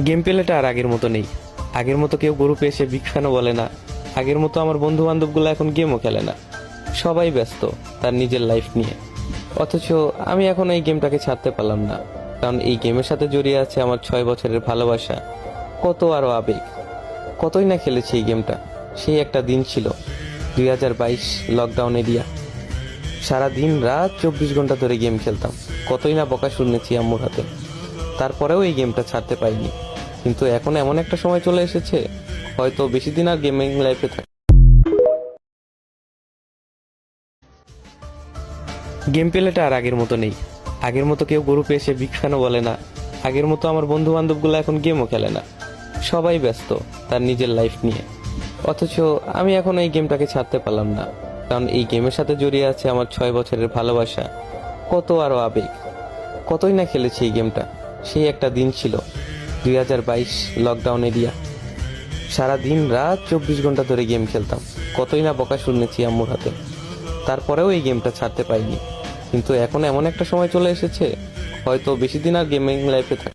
Game প্লেটা আর আগের মতো নেই। আগের মতো কেউ গ্রুপে এসে বিগ ফ্যানও বলে না। আগের মতো আমার বন্ধু বান্ধবগুলো এখন গেমও খেলে না। সবাই ব্যস্ত তার নিজের লাইফ নিয়ে। অথচ আমি এখন এই গেমটাকে ছাড়তে পারলাম না, কারণ এই গেমের সাথে জড়িয়ে আছে আমার 6 বছরের ভালোবাসা, কত আরো আবেগ। কতই না খেলেছি এই গেমটা। সেই একটা দিন ছিল 2022 লকডাউন এরিয়া। সারা দিন রাত 24 ঘন্টা ধরে গেম খেলতাম। কতই না বকা শুনেছি আম্মুর হাতে। তারপরেও এই গেমটা ছাড়তে পারিনি। কিন্তু এখন এমন একটা সময় চলে এসেছে, হয়তো বেশি দিন আর গেমিং লাইফে থাক। গেম প্লেটা আর আগের মতো নেই। আগের মতো কেউ গ্রুপে এসে বিগ ফ্যানও বলে না। আগের মতো আমার বন্ধু বান্ধবগুলো এখন গেমও খেলে না। সবাই ব্যস্ত তার নিজের লাইফ নিয়ে। অথচ আমি এখন এই গেমটাকে ছাড়তে পারলাম না, কারণ এই গেমের সাথে জড়িয়ে আছে আমার 6 বছরের ভালোবাসা, কত আরো আবেগ। কতই না খেলেছি এই গেমটা। সেই একটা দিন ছিল 2022 লকডাউন এরিয়া। সারা দিন রাত 24 ঘন্টা ধরে গেম খেলতাম। কতই না বকা শুনেছি আম্মুর হাতে। তারপরেও এই গেমটা ছাড়তে পারিনি। কিন্তু এখন এমন একটা সময় চলে এসেছে, হয়তো বেশি দিন আর গেমিং লাইফে থাক।